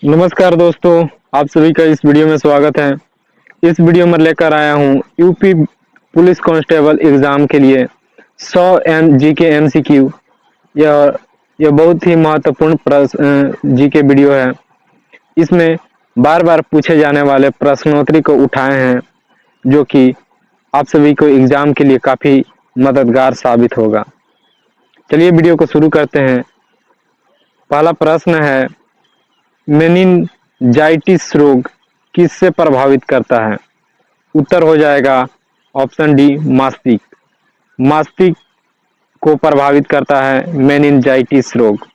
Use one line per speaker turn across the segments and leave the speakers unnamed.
नमस्कार दोस्तों, आप सभी का इस वीडियो में स्वागत है। इस वीडियो में लेकर आया हूँ यूपी पुलिस कांस्टेबल एग्जाम के लिए 100 जीके एमसीक्यू। यह बहुत ही महत्वपूर्ण जीके वीडियो है। इसमें बार बार पूछे जाने वाले प्रश्नोत्तरी को उठाए हैं, जो कि आप सभी को एग्जाम के लिए काफी मददगार साबित होगा। चलिए वीडियो को शुरू करते हैं। पहला प्रश्न है, मेनिनजाइटिस रोग किससे प्रभावित करता है? उत्तर हो जाएगा ऑप्शन डी, मस्तिष्क। मस्तिष्क को प्रभावित करता है मेनिनजाइटिस रोग।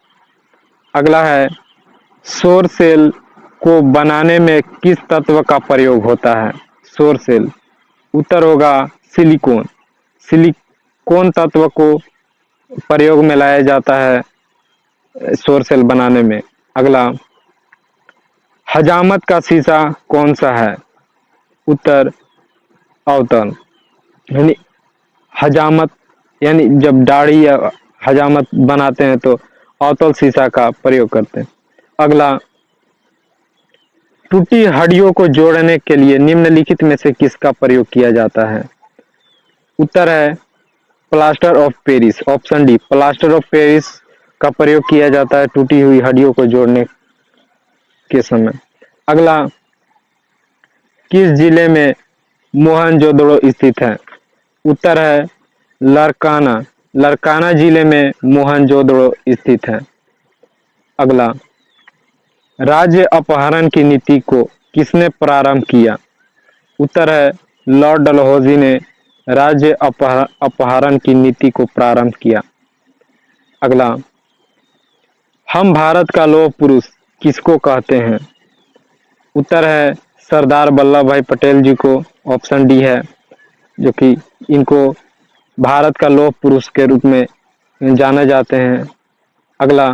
अगला है, सौर सेल को बनाने में किस तत्व का प्रयोग होता है? सौर सेल। उत्तर होगा सिलिकॉन। सिलिकॉन तत्व को प्रयोग में लाया जाता है सौर सेल बनाने में। अगला, हजामत का शीशा कौन सा है? उत्तर अवतल। यानी हजामत यानी जब दाढ़ी या हजामत बनाते हैं तो अवतल शीशा का प्रयोग करते हैं। अगला, टूटी हड्डियों को जोड़ने के लिए निम्नलिखित में से किसका प्रयोग किया जाता है? उत्तर है plaster of Paris. Option D, plaster of Paris का प्रयोग किया जाता है टूटी हुई हड्डियों को जोड़ने के समय। अगला, किस जिले में मोहनजोदड़ो स्थित है? उत्तर है लरकाना। लरकाना जिले में मोहनजोदड़ो स्थित है। अगला, राज्य अपहरण की नीति को किसने प्रारंभ किया? उत्तर है लॉर्ड डलहौजी ने राज्य अपहरण की नीति को प्रारंभ किया। अगला, हम भारत का लौह पुरुष किसको कहते हैं? उत्तर है सरदार वल्लभ भाई पटेल जी को। ऑप्शन डी है, जो कि इनको भारत का लौह पुरुष के रूप में जाने जाते हैं। अगला,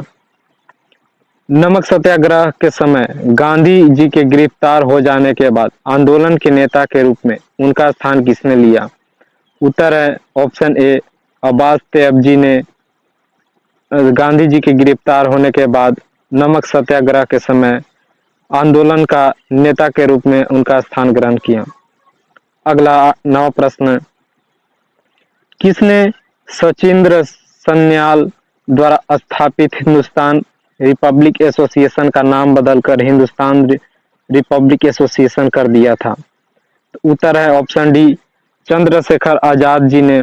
नमक सत्याग्रह के समय गांधी जी के गिरफ्तार हो जाने के बाद आंदोलन के नेता के रूप में उनका स्थान किसने लिया? उत्तर है ऑप्शन ए, अब्बास तैयब ने गांधी जी के गिरफ्तार होने के बाद नमक सत्याग्रह के समय आंदोलन का नेता के रूप में उनका स्थान ग्रहण किया। अगला 9वां प्रश्न, किसने सचिंद्र सन्याल द्वारा स्थापित हिंदुस्तान रिपब्लिक एसोसिएशन का नाम बदलकर हिंदुस्तान रिपब्लिक एसोसिएशन कर दिया था? उत्तर है ऑप्शन डी, चंद्रशेखर आजाद जी ने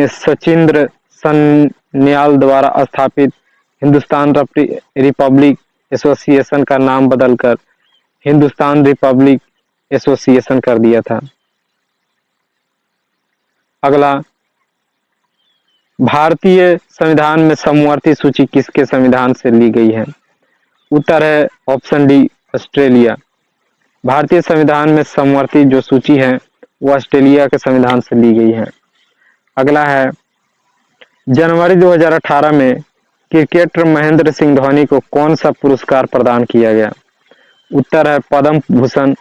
सचिंद्र सन्याल द्वारा स्थापित हिंदुस्तान रिपब्लिक एसोसिएशन का नाम बदलकर हिंदुस्तान रिपब्लिक एसोसिएशन कर दिया था। अगला, भारतीय संविधान में समवर्ती सूची किसके संविधान से ली गई है? उत्तर है ऑप्शन डी, ऑस्ट्रेलिया। भारतीय संविधान में समवर्ती जो सूची है वो ऑस्ट्रेलिया के संविधान से ली गई है। अगला है, जनवरी 2018 में क्रिकेटर महेंद्र सिंह धोनी को कौन सा पुरस्कार प्रदान किया गया? उत्तर है पद्म भूषण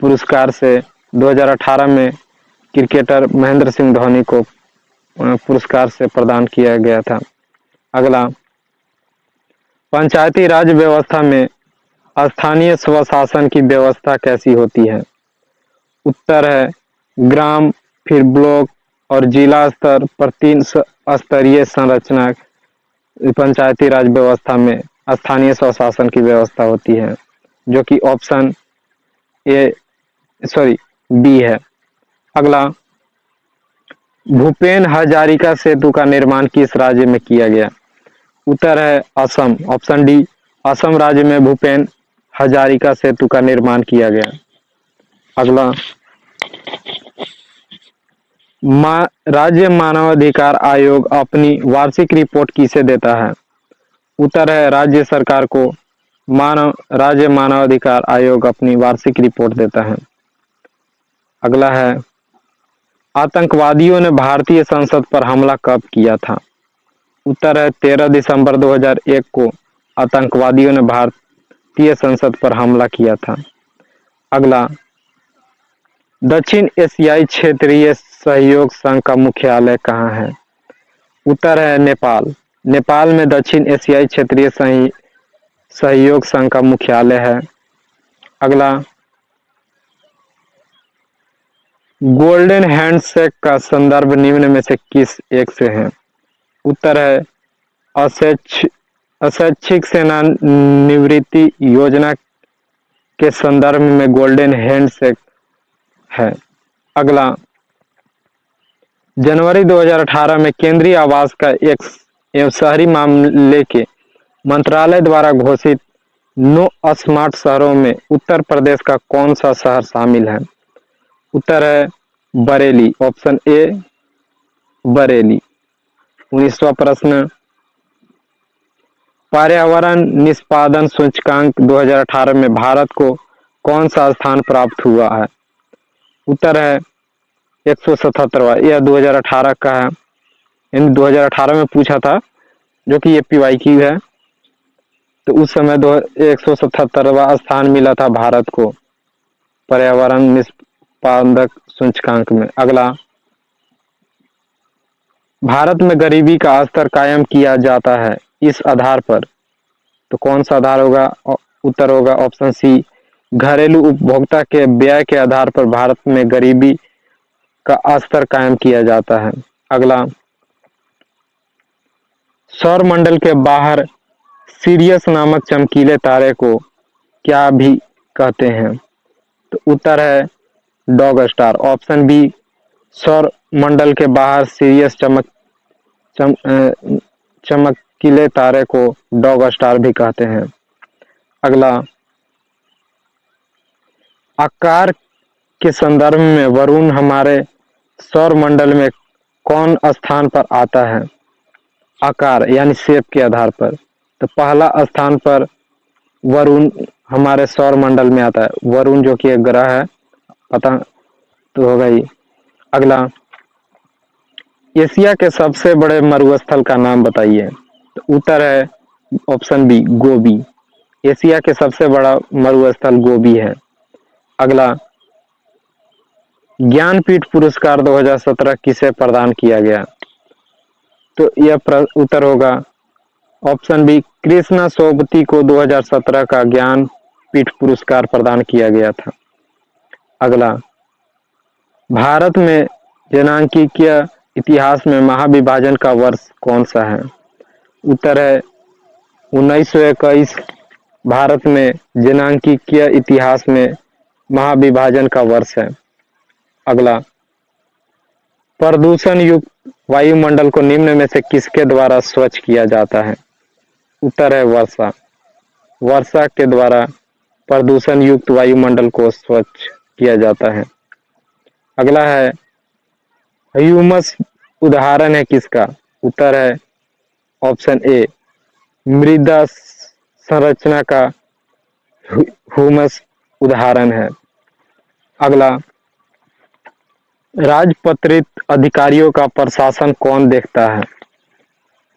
पुरस्कार से 2018 में क्रिकेटर महेंद्र सिंह धोनी को पुरस्कार से प्रदान किया गया था। अगला, पंचायती राज व्यवस्था में स्थानीय स्वशासन की व्यवस्था कैसी होती है? उत्तर है ग्राम, फिर ब्लॉक और जिला स्तर पर 3 स्तरीय संरचना पंचायती राज व्यवस्था में स्थानीय स्वशासन की व्यवस्था होती है, जो कि ऑप्शन बी है। अगला, भूपेन हजारिका सेतु का निर्माण किस राज्य में किया गया? उत्तर है असम। ऑप्शन डी, असम राज्य में भूपेन हजारिका सेतु का निर्माण किया गया। अगला, राज्य मानवाधिकार आयोग अपनी वार्षिक रिपोर्ट किसे देता है? उत्तर है राज्य सरकार को राज्य मानवाधिकार आयोग अपनी वार्षिक रिपोर्ट देता है। अगला है, आतंकवादियों ने भारतीय संसद पर हमला कब किया था? उत्तर है 13 दिसंबर 2001 को आतंकवादियों ने भारतीय संसद पर हमला किया था। अगला, दक्षिण एशियाई क्षेत्रीय सहयोग संघ का मुख्यालय कहाँ है? उत्तर है नेपाल। नेपाल में दक्षिण एशियाई क्षेत्रीय सहयोग संघ का मुख्यालय है। अगला, गोल्डन हैंडशेक का संदर्भ निम्न में से किस एक से है? उत्तर है अशैक्षिक सेवानिवृत्ति योजना के संदर्भ में गोल्डन हैंडशेक है। अगला, जनवरी 2018 में केंद्रीय आवास का एवं शहरी मामले के मंत्रालय द्वारा घोषित 9 स्मार्ट शहरों में उत्तर प्रदेश का कौन सा शहर शामिल है? उत्तर है बरेली, ऑप्शन ए बरेली। 19वां प्रश्न, पर्यावरण निष्पादन सूचकांक 2018 में भारत को कौन सा स्थान प्राप्त हुआ है? उत्तर है 177वां। यह 2018 का है, इन 2018 में पूछा था, जो कि ये PYQ है। तो उस समय 177वां स्थान मिला था भारत को पर्यावरण निष्पादक सूचकांक में। अगला, भारत में गरीबी का स्तर कायम किया जाता है इस आधार पर, तो कौन सा आधार होगा? उत्तर होगा ऑप्शन सी, घरेलू उपभोक्ता के व्यय के आधार पर भारत में गरीबी का स्तर कायम किया जाता है। अगला, सौर मंडल के बाहर सीरियस नामक चमकीले तारे को क्या भी कहते हैं? तो उत्तर है डॉग स्टार, ऑप्शन बी, सौर मंडल के बाहर सीरियस चमकीले तारे को डॉग स्टार भी कहते हैं। अगला, आकार के संदर्भ में वरुण हमारे सौर मंडल में कौन स्थान पर आता है? आकार यानी शेप के आधार पर, तो पहला स्थान पर वरुण हमारे सौर मंडल में आता है। वरुण जो कि एक ग्रह है, पता तो होगा ही। अगला, एशिया के सबसे बड़े मरुस्थल का नाम बताइए? तो उत्तर है ऑप्शन बी, गोबी। एशिया के सबसे बड़ा मरुस्थल गोबी है। अगला, ज्ञानपीठ पुरस्कार 2017 किसे प्रदान किया गया? तो यह उत्तर होगा ऑप्शन बी, कृष्णा सोबती को 2017 का ज्ञानपीठ पुरस्कार प्रदान किया गया था। अगला, भारत में जनांकीय इतिहास में महाविभाजन का वर्ष कौन सा है? उत्तर है 1921। भारत में जनांकीय इतिहास में महाविभाजन का वर्ष है। अगला, प्रदूषण युक्त वायुमंडल को निम्न में से किसके द्वारा स्वच्छ किया जाता है? उत्तर है वर्षा। वर्षा के द्वारा प्रदूषण युक्त वायुमंडल को स्वच्छ किया जाता है। अगला है, ह्यूमस उदाहरण है किसका? उत्तर है ऑप्शन ए, मृदा संरचना का ह्यूमस उदाहरण है। अगला, राजपत्रित अधिकारियों का प्रशासन कौन देखता है?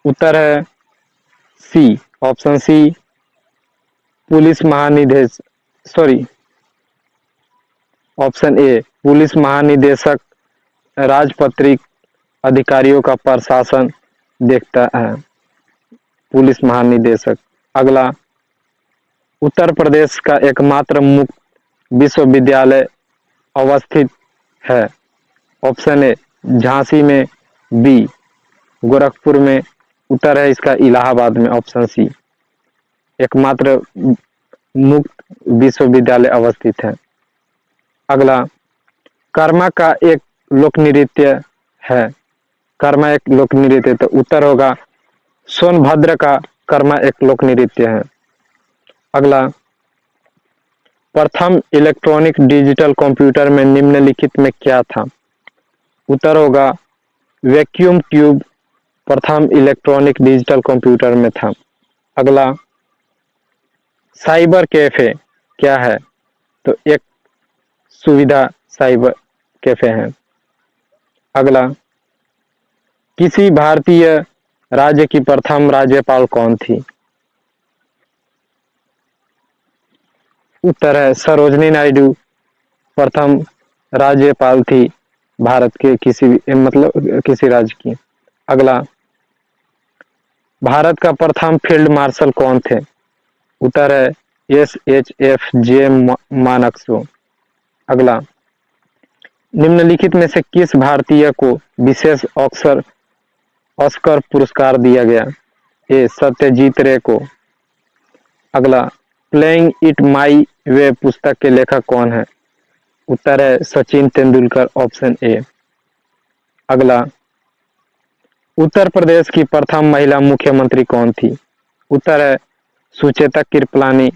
उत्तर है सी, ऑप्शन सी, पुलिस महानिदेशक, सॉरी, ऑप्शन ए, पुलिस महानिदेशक राजपत्रित अधिकारियों का प्रशासन देखता है, पुलिस महानिदेशक। अगला, उत्तर प्रदेश का एकमात्र मुक्त विश्वविद्यालय अवस्थित है? ऑप्शन ए, झांसी में, बी, गोरखपुर में, उत्तर है इसका इलाहाबाद में, ऑप्शन सी, एकमात्र मुक्त विश्वविद्यालय अवस्थित है। अगला, कर्मा का एक लोक नृत्य है? कर्मा एक लोक नृत्य, तो उत्तर होगा सोनभद्र का कर्मा एक लोक नृत्य है। अगला, प्रथम इलेक्ट्रॉनिक डिजिटल कंप्यूटर में निम्नलिखित में क्या था? उत्तर होगा वैक्यूम ट्यूब प्रथम इलेक्ट्रॉनिक डिजिटल कंप्यूटर में था। अगला, साइबर कैफे क्या है? तो एक सुविधा साइबर कैफे है। अगला, किसी भारतीय राज्य की प्रथम राज्यपाल कौन थी? उत्तर है सरोजनी नायडू प्रथम राज्यपाल थी भारत के किसी राज्य की। अगला, भारत का प्रथम फील्ड मार्शल कौन थे? उत्तर है SHFJ मानेकशॉ। अगला, निम्नलिखित में से किस भारतीय को विशेष ऑस्कर पुरस्कार दिया गया? ए सत्यजीत रे को। अगला, प्लेइंग इट माई वे पुस्तक के लेखक कौन है? उत्तर है सचिन तेंदुलकर, ऑप्शन ए। अगला, उत्तर प्रदेश की प्रथम महिला मुख्यमंत्री कौन थी? उत्तर है सुचेता कृपलानी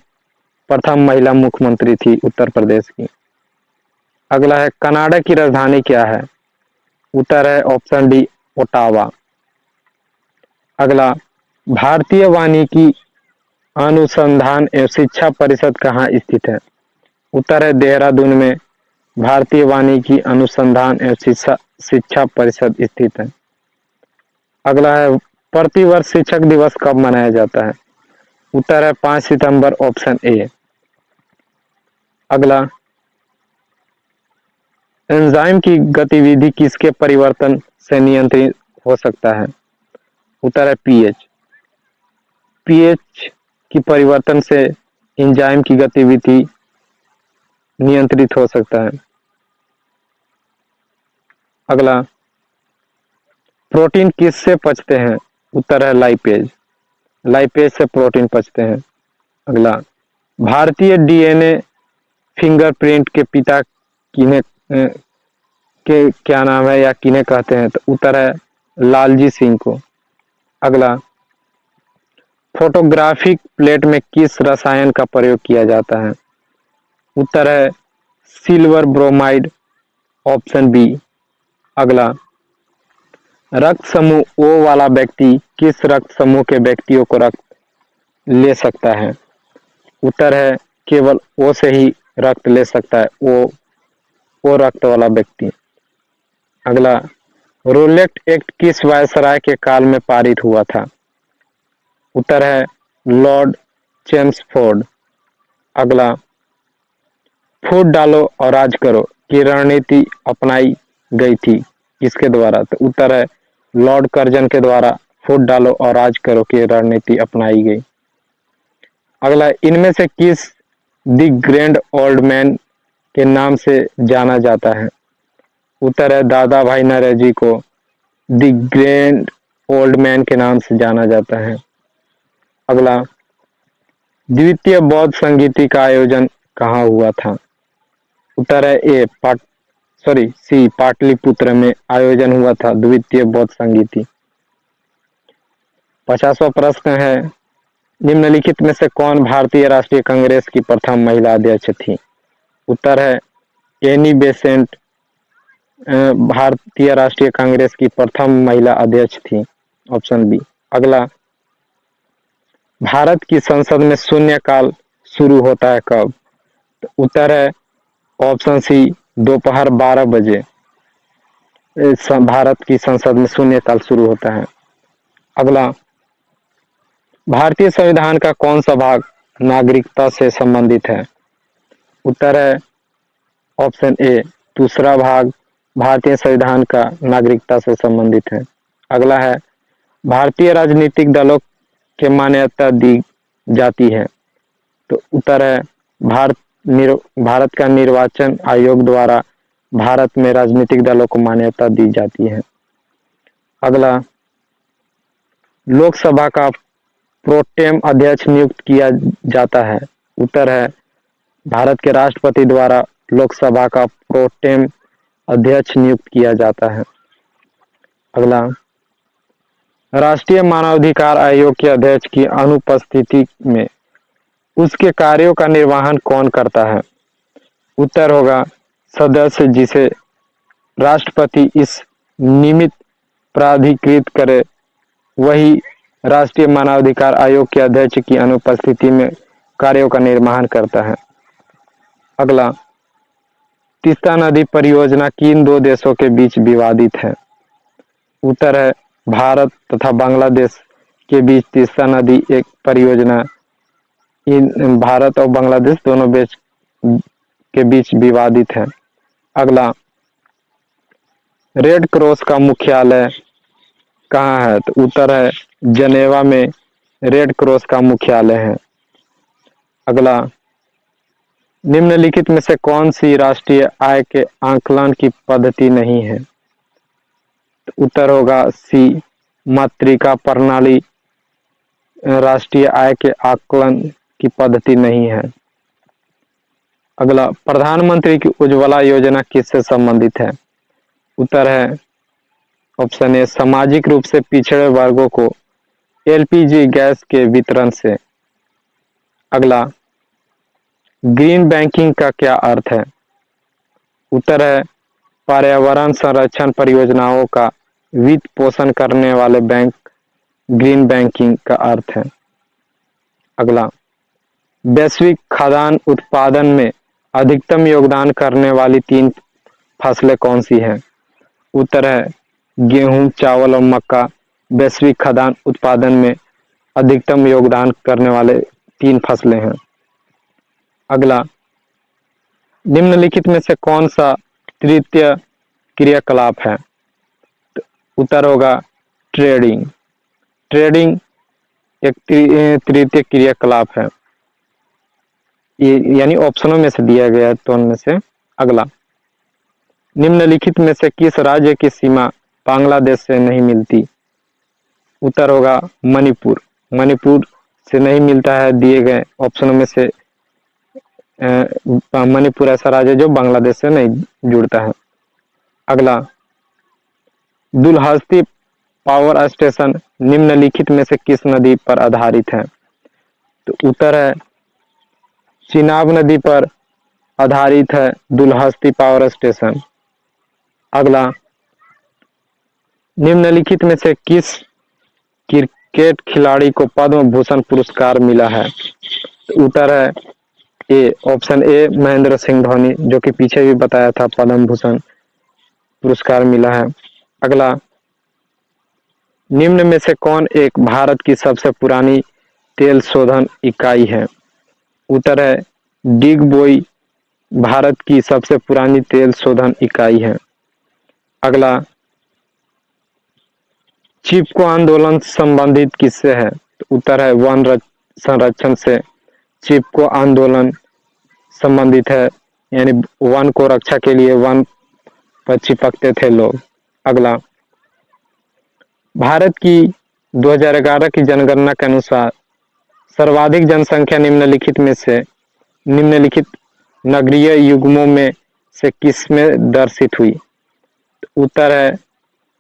प्रथम महिला मुख्यमंत्री थी उत्तर प्रदेश की। अगला है, कनाडा की राजधानी क्या है? उत्तर है ऑप्शन डी, ओटावा। अगला, भारतीय वानिकी अनुसंधान एवं शिक्षा परिषद कहाँ स्थित है? उत्तर है देहरादून में भारतीय वानिकी अनुसंधान एवं शिक्षा परिषद स्थित है। अगला है, प्रतिवर्ष शिक्षक दिवस कब मनाया जाता है? उत्तर है 5 सितंबर, ऑप्शन ए। अगला, एंजाइम की गतिविधि किसके परिवर्तन से नियंत्रित हो सकता है? उत्तर है पीएच। पीएच की परिवर्तन से एंजाइम की गतिविधि नियंत्रित हो सकता है। अगला, प्रोटीन किससे पचते हैं? उत्तर है लाइपेज। लाइपेज से प्रोटीन पचते हैं। अगला, भारतीय डीएनए फिंगरप्रिंट के पिता किन्हें के क्या नाम है या किन्हें कहते हैं? तो उत्तर है लालजी सिंह को। अगला, फोटोग्राफिक प्लेट में किस रसायन का प्रयोग किया जाता है? उत्तर है सिल्वर ब्रोमाइड, ऑप्शन बी। अगला, रक्त समूह ओ वाला व्यक्ति किस रक्त समूह के व्यक्तियों को रक्त ले सकता है? उत्तर है केवल ओ से ही रक्त ले सकता है, ओ रक्त वाला व्यक्ति। अगला, रोलेट एक्ट किस वायसराय के काल में पारित हुआ था? उत्तर है लॉर्ड चेम्सफोर्ड। अगला, फूट डालो और राज करो की रणनीति अपनाई गई थी किसके द्वारा? तो उत्तर है लॉर्ड कर्जन के द्वारा फूट डालो और राज करो की रणनीति अपनाई गई। अगला, इनमें से किस द ग्रैंड ओल्ड मैन के नाम से जाना जाता है? उत्तर है दादा भाई नौरोजी को द ग्रैंड ओल्ड मैन के नाम से जाना जाता है। अगला, द्वितीय बौद्ध संगीति का आयोजन कहाँ हुआ था? उत्तर है सी पाटलिपुत्र में आयोजन हुआ था द्वितीय बौद्ध संगीति। 50वां प्रश्न है, निम्नलिखित में से कौन भारतीय राष्ट्रीय कांग्रेस की प्रथम महिला अध्यक्ष थी? उत्तर है एनी बेसेंट भारतीय राष्ट्रीय कांग्रेस की प्रथम महिला अध्यक्ष थी, ऑप्शन बी। अगला, भारत की संसद में शून्यकाल शुरू होता है कब? तो उत्तर है ऑप्शन सी, दोपहर 12 बजे भारत की संसद में शून्यकाल शुरू होता है। अगला, भारतीय संविधान का कौन सा भाग नागरिकता से संबंधित है? उत्तर है ऑप्शन ए, दूसरा भाग भारतीय संविधान का नागरिकता से संबंधित है। अगला है, भारतीय राजनीतिक दलों के मान्यता दी जाती है? तो उत्तर है भारत का निर्वाचन आयोग द्वारा भारत में राजनीतिक दलों को मान्यता दी जाती है। अगला, लोकसभा का प्रोटेम अध्यक्ष नियुक्त किया जाता है? उत्तर है भारत के राष्ट्रपति द्वारा लोकसभा का प्रोटेम अध्यक्ष नियुक्त किया जाता है। अगला, राष्ट्रीय मानवाधिकार आयोग के अध्यक्ष की अनुपस्थिति में उसके कार्यों का निर्वहन कौन करता है? उत्तर होगा सदस्य जिसे राष्ट्रपति इस निमित्त प्राधिकृत करे वही राष्ट्रीय मानवाधिकार आयोग के अध्यक्ष की अनुपस्थिति में कार्यों का निर्वहन करता है। अगला, तीस्ता नदी परियोजना किन दो देशों के बीच विवादित है? उत्तर है भारत तथा बांग्लादेश के बीच तीस्ता नदी एक परियोजना इन भारत और बांग्लादेश दोनों देश के बीच विवादित है। अगला, रेड क्रॉस का मुख्यालय कहाँ है? तो उत्तर है जनेवा में रेड क्रॉस का मुख्यालय है। अगला, निम्नलिखित में से कौन सी राष्ट्रीय आय के आकलन की पद्धति नहीं है? तो उत्तर होगा सी, मातृका प्रणाली राष्ट्रीय आय के आकलन की पद्धति नहीं है। अगला, प्रधानमंत्री की उज्ज्वला योजना किससे संबंधित है? उत्तर है ऑप्शन ए, सामाजिक रूप से पिछड़े वर्गों को एलपीजी गैस के वितरण से। अगला, ग्रीन बैंकिंग का क्या अर्थ है? उत्तर है पर्यावरण संरक्षण परियोजनाओं का वित्त पोषण करने वाले बैंक ग्रीन बैंकिंग का अर्थ है। अगला, वैश्विक खाद्यान्न उत्पादन में अधिकतम योगदान करने वाली 3 फसलें कौन सी हैं? उत्तर है गेहूं, चावल और मक्का वैश्विक खाद्यान्न उत्पादन में अधिकतम योगदान करने वाले 3 फसलें हैं। अगला, निम्नलिखित में से कौन सा तृतीय क्रियाकलाप है? तो उत्तर होगा ट्रेडिंग। ट्रेडिंग एक तृतीय क्रियाकलाप है, ये यानी ऑप्शनों में से दिया गया है तो उनमें से। अगला, निम्नलिखित में से किस राज्य की सीमा बांग्लादेश से नहीं मिलती? उत्तर होगा मणिपुर। मणिपुर से नहीं मिलता है दिए गए ऑप्शनों में से। मणिपुर ऐसा राज्य है जो बांग्लादेश से नहीं जुड़ता है। अगला, दुलहस्ती पावर स्टेशन निम्नलिखित में से किस नदी पर आधारित है? तो उत्तर है चिनाब नदी पर आधारित है दुलहस्ती पावर स्टेशन। अगला, निम्नलिखित में से किस क्रिकेट खिलाड़ी को पद्म भूषण पुरस्कार मिला है? तो उत्तर है ए, ऑप्शन ए, महेंद्र सिंह धोनी, जो कि पीछे भी बताया था पद्म भूषण पुरस्कार मिला है। अगला, निम्न में से कौन एक भारत की सबसे पुरानी तेल शोधन इकाई है? उत्तर है डिगबोई भारत की सबसे पुरानी तेल शोधन इकाई है। अगला, चिपको आंदोलन संबंधित किससे है? तो उत्तर है वन संरक्षण से चिपको आंदोलन संबंधित है, यानी वन को रक्षा के लिए वन पर चिपकते थे लोग। अगला, भारत की 2011 की जनगणना के अनुसार सर्वाधिक जनसंख्या निम्नलिखित नगरीय युग्मों में से किसमें दर्शित हुई? उत्तर है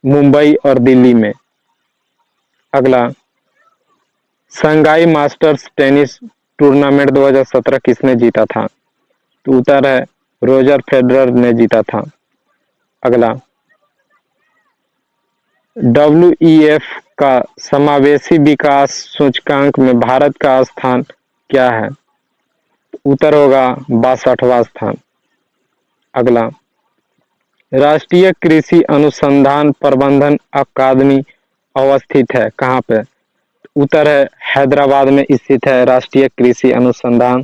मुंबई और दिल्ली में। अगला, शंघाई मास्टर्स टेनिस टूर्नामेंट 2017 किसने जीता था? तो उत्तर है रोजर फेडरर ने जीता था। अगला, WEF का समावेशी विकास सूचकांक में भारत का स्थान क्या है? उत्तर होगा 62वां स्थान। अगला, राष्ट्रीय कृषि अनुसंधान प्रबंधन अकादमी अवस्थित है कहाँ पे? उत्तर है हैदराबाद में स्थित है राष्ट्रीय कृषि अनुसंधान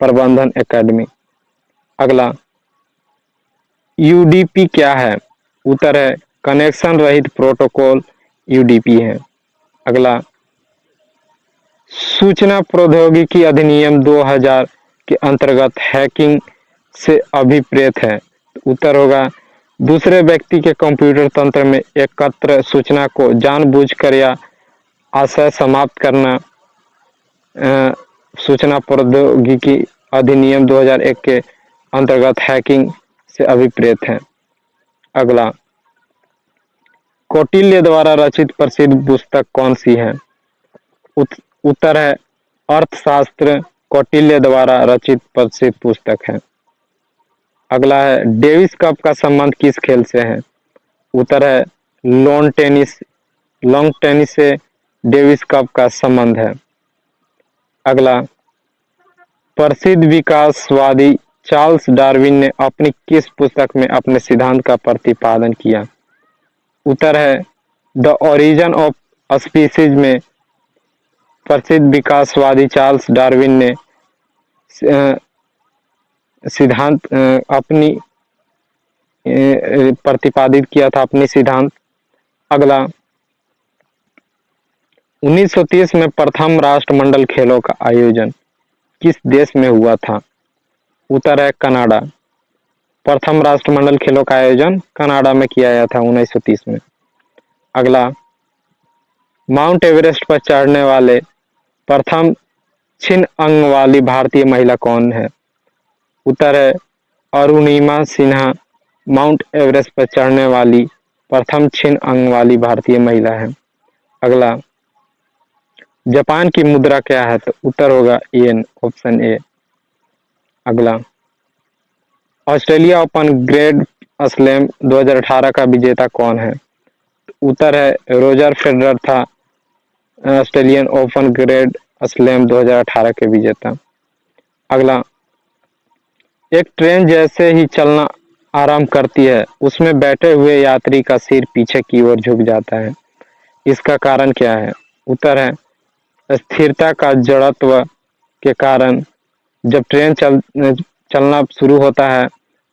प्रबंधन अकादमी। अगला, UDP क्या है? उत्तर है कनेक्शन रहित प्रोटोकॉल UDP है। अगला, सूचना प्रौद्योगिकी अधिनियम 2000 के अंतर्गत हैकिंग से अभिप्रेत है। उत्तर होगा दूसरे व्यक्ति के कंप्यूटर तंत्र में एकत्र सूचना को जानबूझकर या आशय समाप्त करना सूचना प्रौद्योगिकी अधिनियम 2001 के अंतर्गत हैकिंग से अभिप्रेत है। अगला, कौटिल्य द्वारा रचित प्रसिद्ध पुस्तक कौन सी है? उत्तर है अर्थशास्त्र कौटिल्य द्वारा रचित प्रसिद्ध पुस्तक है। अगला है डेविस कप का संबंध किस खेल से है? उत्तर है लॉन टेनिस से डेविस कप का संबंध है। अगला, प्रसिद्ध विकासवादी चार्ल्स डार्विन ने अपनी किस पुस्तक में अपने सिद्धांत का प्रतिपादन किया? उत्तर है द ओरिजिन ऑफ स्पीसीज में प्रसिद्ध विकासवादी चार्ल्स डार्विन ने सिद्धांत अपनी प्रतिपादित किया था अपनी सिद्धांत। अगला, 1930 में प्रथम राष्ट्रमंडल खेलों का आयोजन किस देश में हुआ था? उत्तर है कनाडा। प्रथम राष्ट्रमंडल खेलों का आयोजन कनाडा में किया गया था 1930 में। अगला, माउंट एवरेस्ट पर चढ़ने वाले प्रथम छिन्न अंग वाली भारतीय महिला कौन है? उत्तर है अरुणिमा सिन्हा। माउंट एवरेस्ट पर चढ़ने वाली प्रथम छिन्न अंग वाली भारतीय महिला है। अगला, जापान की मुद्रा क्या है? तो उत्तर होगा येन, ऑप्शन ए। अगला, ऑस्ट्रेलिया ओपन ग्रैंड स्लैम 2018 का विजेता कौन है? उत्तर है रोजर फेडरर था ऑस्ट्रेलियन ओपन ग्रैंड स्लैम 2018 के विजेता। अगला, एक ट्रेन जैसे ही चलना आरंभ करती है उसमें बैठे हुए यात्री का सिर पीछे की ओर झुक जाता है, इसका कारण क्या है? उत्तर है स्थिरता का जड़त्व के कारण जब ट्रेन चलना शुरू होता है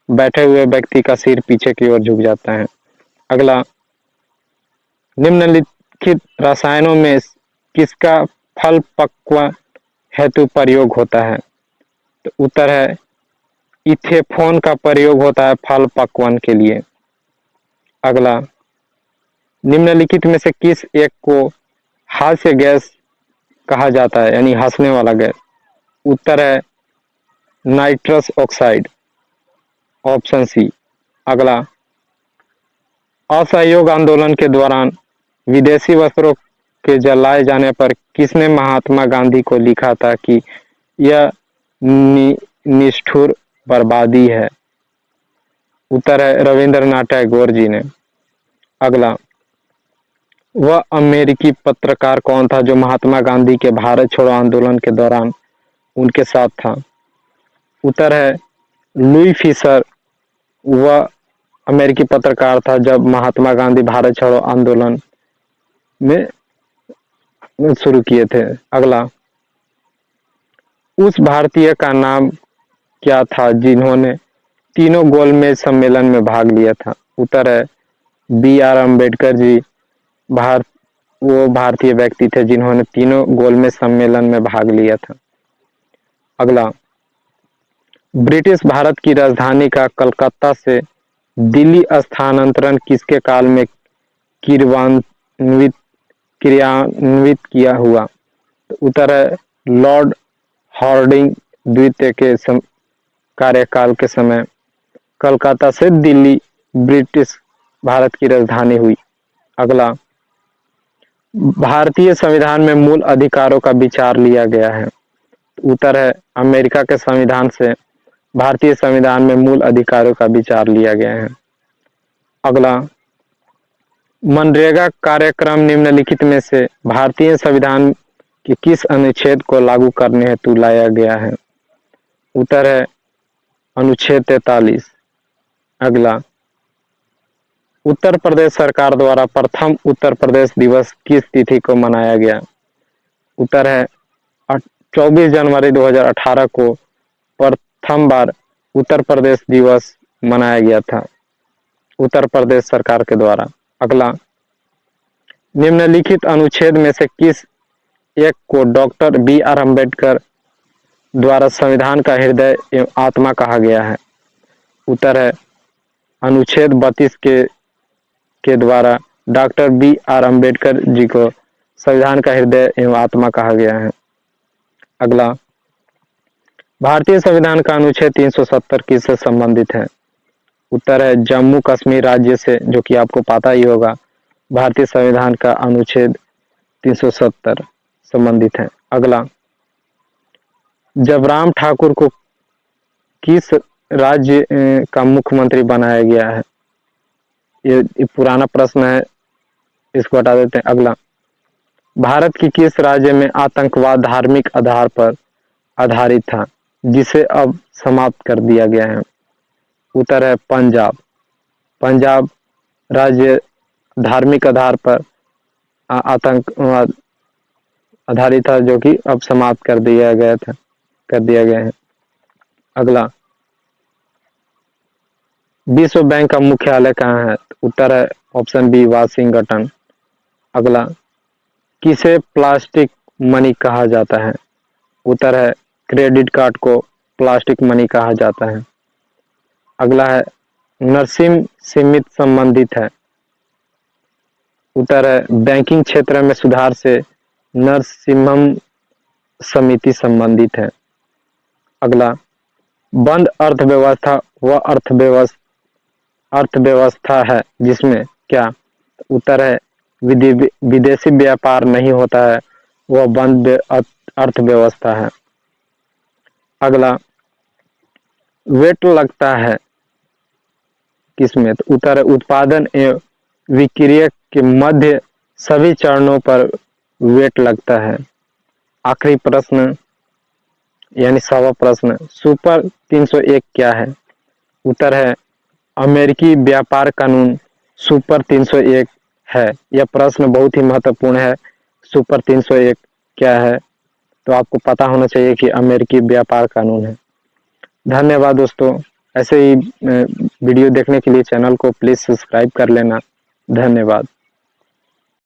बैठे हुए व्यक्ति का सिर पीछे की ओर झुक जाता है। अगला, निम्नलिखित रसायनों में किसका फल पक्वन हेतु प्रयोग होता है? तो उत्तर है इथेफोन का प्रयोग होता है फल पक्वन के लिए। अगला, निम्नलिखित में से किस एक को हास्य गैस कहा जाता है, यानी हंसने वाला गैस? उत्तर है नाइट्रस ऑक्साइड, ऑप्शन सी। अगला, असहयोग आंदोलन के दौरान विदेशी वस्त्रों के जलाए जाने पर किसने महात्मा गांधी को लिखा था कि यह निष्ठुर बर्बादी है? उत्तर है रविंद्रनाथ टैगोर जी ने। अगला, वह अमेरिकी पत्रकार कौन था जो महात्मा गांधी के भारत छोड़ो आंदोलन के दौरान उनके साथ था? उत्तर है लुई फिशर। वह अमेरिकी पत्रकार था जब महात्मा गांधी भारत छोड़ो आंदोलन में शुरू किए थे। अगला, उस भारतीय का नाम क्या था जिन्होंने तीनों गोलमेज सम्मेलन में भाग लिया था? उत्तर है बी.आर. अम्बेडकर जी। वो भारतीय व्यक्ति थे जिन्होंने तीनों गोलमेज सम्मेलन में भाग लिया था। अगला, ब्रिटिश भारत की राजधानी का कलकत्ता से दिल्ली स्थानांतरण किसके काल में क्रियान्वित किया हुआ? उत्तर है लॉर्ड हार्डिंग द्वितीय के कार्यकाल के समय कलकत्ता से दिल्ली ब्रिटिश भारत की राजधानी हुई। अगला, भारतीय संविधान में मूल अधिकारों का विचार लिया गया है? उत्तर है अमेरिका के संविधान से भारतीय संविधान में मूल अधिकारों का विचार लिया गया है। अगला, मनरेगा कार्यक्रम निम्नलिखित में से भारतीय संविधान के किस अनुच्छेद को लागू करने हेतु लाया गया है? उत्तर है अनुच्छेद 43। अगला, उत्तर प्रदेश सरकार द्वारा प्रथम उत्तर प्रदेश दिवस किस तिथि को मनाया गया? उत्तर है 24 जनवरी 2018 को प्रथम बार उत्तर प्रदेश दिवस मनाया गया था उत्तर प्रदेश सरकार के द्वारा। अगला, निम्नलिखित अनुच्छेद में से किस एक को डॉक्टर बी.आर. अम्बेडकर द्वारा संविधान का हृदय एवं आत्मा कहा गया है? उत्तर है अनुच्छेद 32 के द्वारा डॉक्टर बी.आर. अम्बेडकर जी को संविधान का हृदय एवं आत्मा कहा गया है। अगला, भारतीय संविधान का अनुच्छेद 370 किससे संबंधित है? उत्तर है जम्मू कश्मीर राज्य से, जो कि आपको पता ही होगा। भारतीय संविधान का अनुच्छेद 370 संबंधित है। अगला, जबराम ठाकुर को किस राज्य का मुख्यमंत्री बनाया गया है? ये पुराना प्रश्न है, इसको हटा देते हैं। अगला, भारत की किस राज्य में आतंकवाद धार्मिक आधार पर आधारित था जिसे अब समाप्त कर दिया गया है? उत्तर है पंजाब। पंजाब राज्य धार्मिक आधार पर आतंकवाद आधारित था, जो कि अब समाप्त कर दिया गया है। अगला, विश्व बैंक का मुख्यालय कहाँ है? उत्तर है ऑप्शन बी वाशिंगटन। अगला, किसे प्लास्टिक मनी कहा जाता है? उत्तर है क्रेडिट कार्ड को प्लास्टिक मनी कहा जाता है। अगला है नरसिम सीमित संबंधित है। उत्तर है बैंकिंग क्षेत्र में सुधार से नरसिम्हम समिति संबंधित है। अगला बंद अर्थव्यवस्था वह अर्थव्यवस्था है जिसमें क्या? उत्तर है विदेशी व्यापार नहीं होता है, वह बंद अर्थव्यवस्था है। अगला वेट लगता है किसमें? तो उत्तर है उत्पादन एवं विक्रय के मध्य सभी चरणों पर वेट लगता है। आखिरी प्रश्न यानी 100वां प्रश्न, सुपर 301 क्या है? उत्तर है अमेरिकी व्यापार कानून सुपर 301 है। यह प्रश्न बहुत ही महत्वपूर्ण है। सुपर 301 क्या है? तो आपको पता होना चाहिए कि अमेरिकी व्यापार कानून है। धन्यवाद दोस्तों। ऐसे ही वीडियो देखने के लिए चैनल को प्लीज सब्सक्राइब कर लेना। धन्यवाद।